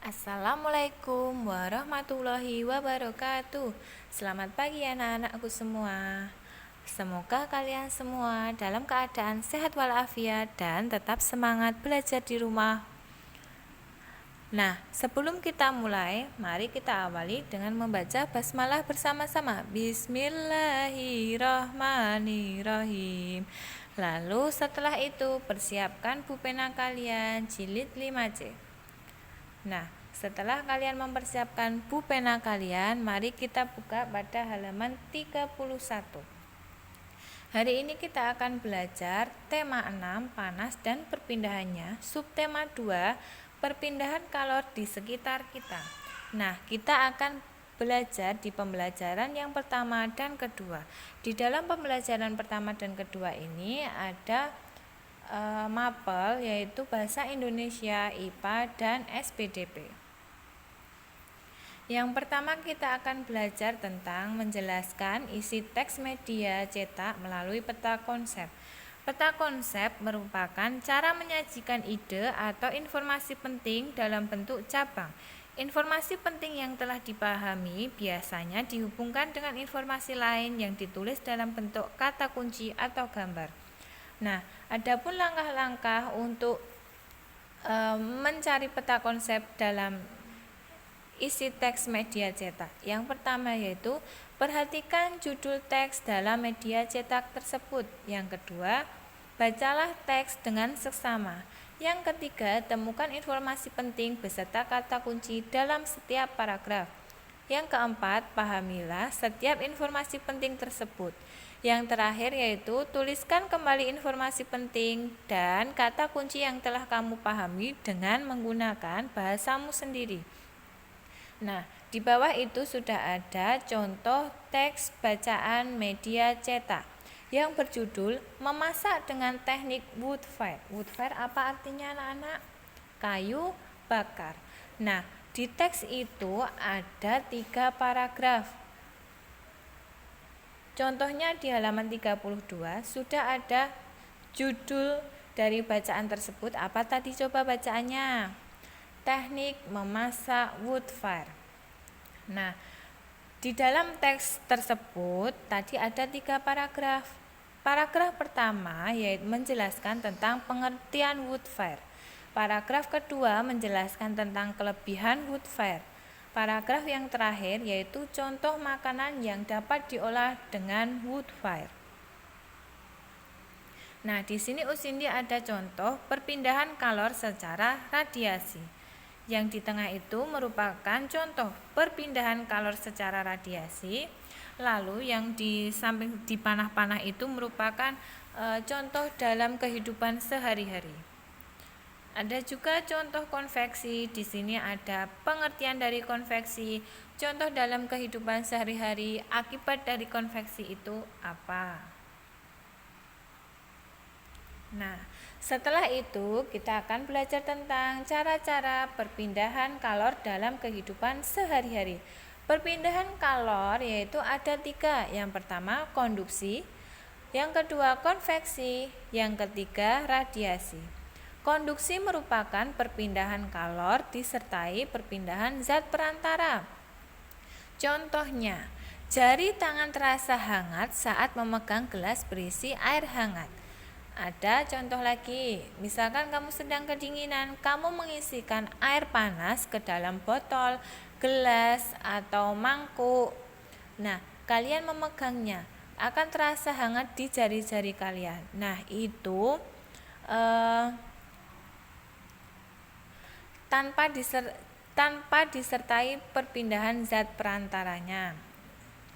Assalamualaikum warahmatullahi wabarakatuh. Selamat pagi anak-anakku semua. Semoga kalian semua dalam keadaan sehat walafiat dan tetap semangat belajar di rumah. Nah, sebelum kita mulai, mari kita awali dengan membaca basmalah bersama-sama. Bismillahirrahmanirrahim. Lalu setelah itu persiapkan pulpen kalian jilid 5C. Nah, setelah kalian mempersiapkan pulpen kalian, mari kita buka pada halaman 31. Hari ini kita akan belajar tema 6, panas dan perpindahannya, subtema 2, perpindahan kalor di sekitar kita. Nah, kita akan belajar di pembelajaran yang pertama dan kedua. Di dalam pembelajaran pertama dan kedua ini ada mapel, yaitu Bahasa Indonesia, IPA, dan SPDP. Yang pertama kita akan belajar tentang menjelaskan isi teks media cetak melalui peta konsep. Peta konsep merupakan cara menyajikan ide atau informasi penting dalam bentuk cabang. Informasi penting yang telah dipahami biasanya dihubungkan dengan informasi lain yang ditulis dalam bentuk kata kunci atau gambar. Nah, adapun langkah-langkah untuk mencari peta konsep dalam isi teks media cetak. Yang pertama yaitu perhatikan judul teks dalam media cetak tersebut. Yang kedua, bacalah teks dengan seksama. Yang ketiga, temukan informasi penting beserta kata kunci dalam setiap paragraf. Yang keempat, pahamilah setiap informasi penting tersebut. Yang terakhir yaitu tuliskan kembali informasi penting dan kata kunci yang telah kamu pahami dengan menggunakan bahasamu sendiri. Nah, di bawah itu sudah ada contoh teks bacaan media cetak yang berjudul memasak dengan teknik wood fire. Wood fire apa artinya anak-anak? Kayu bakar. Nah, di teks itu ada 3 paragraf. Contohnya di halaman 32 sudah ada judul dari bacaan tersebut. Apa tadi coba bacaannya? Teknik memasak wood fire. Nah, di dalam teks tersebut tadi ada 3 paragraf. Paragraf pertama yaitu menjelaskan tentang pengertian wood fire. Paragraf kedua menjelaskan tentang kelebihan wood fire. Paragraf yang terakhir yaitu contoh makanan yang dapat diolah dengan wood fire. Nah, di sini Usindi ada contoh perpindahan kalor secara radiasi. Yang di tengah itu merupakan contoh perpindahan kalor secara radiasi. Lalu yang di samping di panah-panah itu merupakan contoh dalam kehidupan sehari-hari. Ada juga contoh konveksi. Di sini ada pengertian dari konveksi, contoh dalam kehidupan sehari-hari, akibat dari konveksi itu apa. Nah, setelah itu kita akan belajar tentang cara-cara perpindahan kalor dalam kehidupan sehari-hari. Perpindahan kalor yaitu ada 3. Yang pertama konduksi, yang kedua konveksi, yang ketiga radiasi. Konduksi merupakan perpindahan kalor disertai perpindahan zat perantara. Contohnya, jari tangan terasa hangat saat memegang gelas berisi air hangat. Ada contoh lagi, misalkan kamu sedang kedinginan, kamu mengisikan air panas ke dalam botol, gelas, atau mangkuk. Nah, kalian memegangnya, akan terasa hangat di jari-jari kalian. Nah, itu tanpa disertai perpindahan zat perantaranya.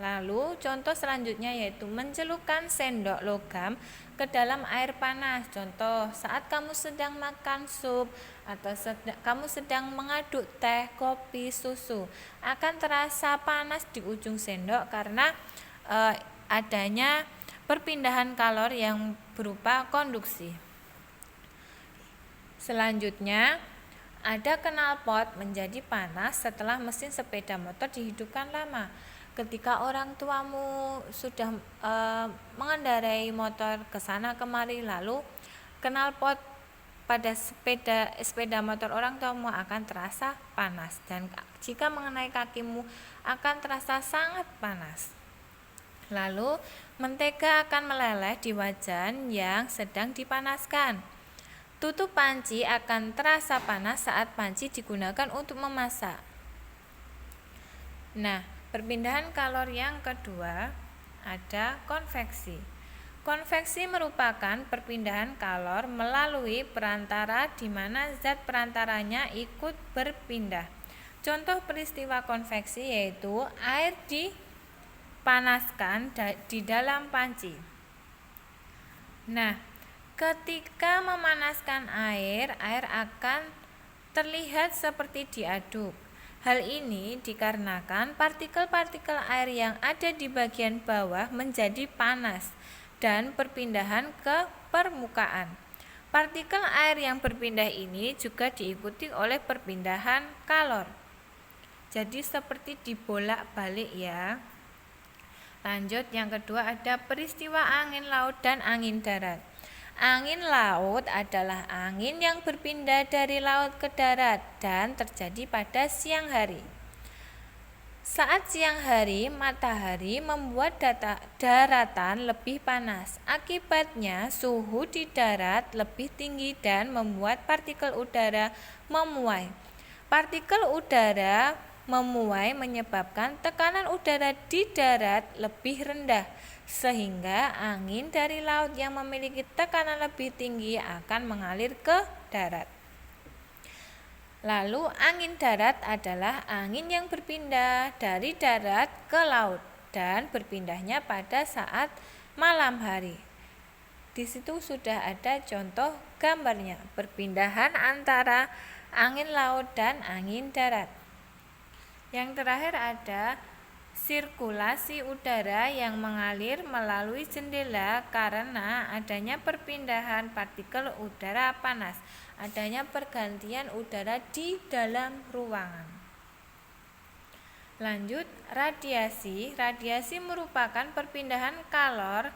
Lalu contoh selanjutnya yaitu mencelupkan sendok logam ke dalam air panas. Contoh saat kamu sedang makan sup atau kamu sedang mengaduk teh, kopi, susu, akan terasa panas di ujung sendok karena adanya perpindahan kalor yang berupa konduksi. Selanjutnya ada knalpot menjadi panas setelah mesin sepeda motor dihidupkan lama. Ketika orang tuamu sudah mengendarai motor ke sana kemari, lalu knalpot pada sepeda motor orang tuamu akan terasa panas, dan jika mengenai kakimu akan terasa sangat panas. Lalu mentega akan meleleh di wajan yang sedang dipanaskan. Tutup panci akan terasa panas saat panci digunakan untuk memasak. Nah, perpindahan kalor yang kedua ada konveksi. Konveksi merupakan perpindahan kalor melalui perantara di mana zat perantaranya ikut berpindah. Contoh peristiwa konveksi yaitu air dipanaskan di dalam panci. Nah, ketika memanaskan air akan terlihat seperti diaduk. Hal ini dikarenakan partikel-partikel air yang ada di bagian bawah menjadi panas dan berpindahan ke permukaan. Partikel air yang berpindah ini juga diikuti oleh perpindahan kalor. Jadi seperti dibolak-balik ya. Lanjut, yang kedua ada peristiwa angin laut dan angin darat. Angin laut adalah angin yang berpindah dari laut ke darat dan terjadi pada siang hari. Saat siang hari, matahari membuat daratan lebih panas. Akibatnya, suhu di darat lebih tinggi dan membuat partikel udara memuai. Partikel udara memuai menyebabkan tekanan udara di darat lebih rendah, sehingga angin dari laut yang memiliki tekanan lebih tinggi akan mengalir ke darat. Lalu angin darat adalah angin yang berpindah dari darat ke laut dan berpindahnya pada saat malam hari. Di situ sudah ada contoh gambarnya, perpindahan antara angin laut dan angin darat. Yang terakhir ada sirkulasi udara yang mengalir melalui jendela karena adanya perpindahan partikel udara panas, adanya pergantian udara di dalam ruangan. Lanjut, radiasi. Radiasi merupakan perpindahan kalor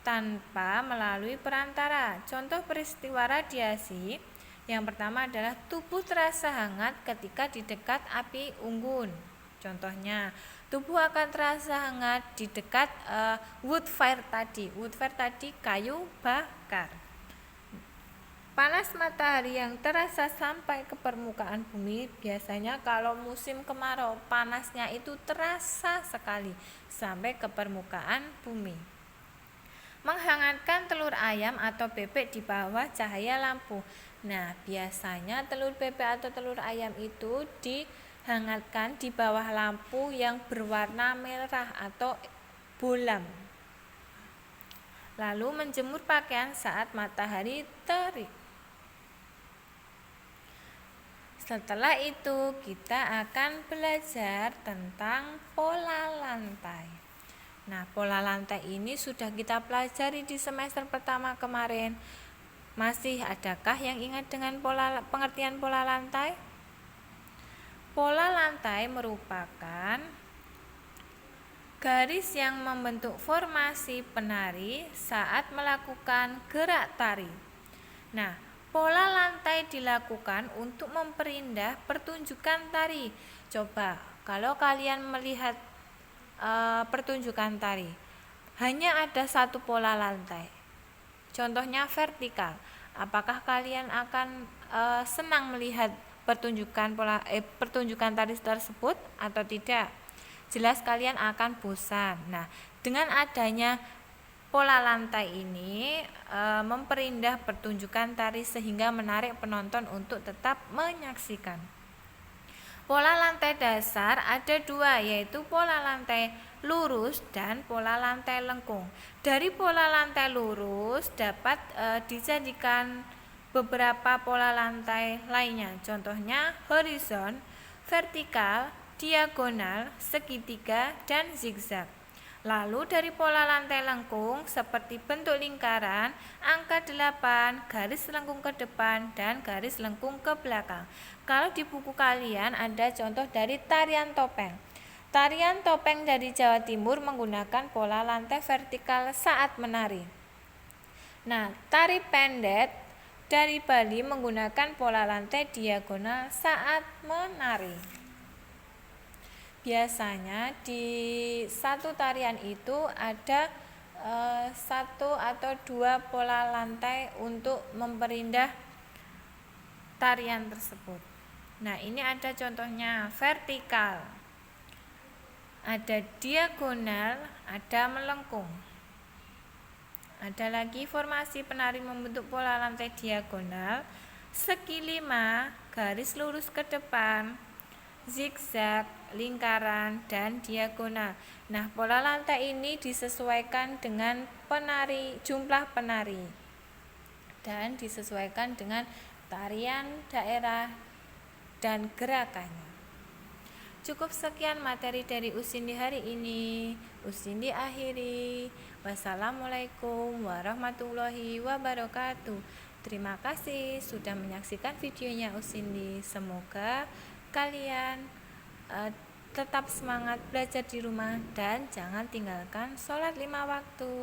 tanpa melalui perantara. Contoh peristiwa radiasi yang pertama adalah tubuh terasa hangat ketika di dekat api unggun. Contohnya, tubuh akan terasa hangat di dekat wood fire tadi. Wood fire tadi kayu bakar. Panas matahari yang terasa sampai ke permukaan bumi. Biasanya kalau musim kemarau, panasnya itu terasa sekali sampai ke permukaan bumi. Menghangatkan telur ayam atau bebek di bawah cahaya lampu. Nah, biasanya telur bebek atau telur ayam itu dihangatkan di bawah lampu yang berwarna merah atau bolam. Lalu menjemur pakaian saat matahari terik. Setelah itu kita akan belajar tentang pola lantai. Nah, pola lantai ini sudah kita pelajari di semester pertama kemarin. Masih adakah yang ingat dengan pengertian pola lantai? Pola lantai merupakan garis yang membentuk formasi penari saat melakukan gerak tari. Nah, pola lantai dilakukan untuk memperindah pertunjukan tari. Coba kalau kalian melihat pertunjukan tari, hanya ada satu pola lantai. Contohnya vertikal. Apakah kalian akan senang melihat pertunjukan tari tersebut atau tidak? Jelas kalian akan bosan. Nah, dengan adanya pola lantai ini memperindah pertunjukan tari sehingga menarik penonton untuk tetap menyaksikan. Pola lantai dasar ada dua, yaitu pola lantai lurus dan pola lantai lengkung. Dari pola lantai lurus dapat dijadikan beberapa pola lantai lainnya. Contohnya horizon, vertikal, diagonal, segitiga, dan zigzag. Lalu dari pola lantai lengkung seperti bentuk lingkaran, angka 8, garis lengkung ke depan, dan garis lengkung ke belakang. Kalau di buku kalian ada contoh dari tarian topeng. Tarian topeng dari Jawa Timur menggunakan pola lantai vertikal saat menari. Nah, tari pendet dari Bali menggunakan pola lantai diagonal saat menari. Biasanya di satu tarian itu ada satu atau dua pola lantai untuk memperindah tarian tersebut. Nah, ini ada contohnya vertikal, ada diagonal, ada melengkung. Ada lagi formasi penari membentuk pola lantai diagonal, segi 5, garis lurus ke depan, zigzag, lingkaran, dan diagonal. Nah, pola lantai ini disesuaikan dengan jumlah penari dan disesuaikan dengan tarian daerah dan gerakannya. Cukup sekian materi dari Usindi hari ini. Usindi akhiri. Wassalamualaikum warahmatullahi wabarakatuh. Terima kasih sudah menyaksikan videonya Usindi. Semoga kalian tetap semangat belajar di rumah dan jangan tinggalkan sholat 5 waktu.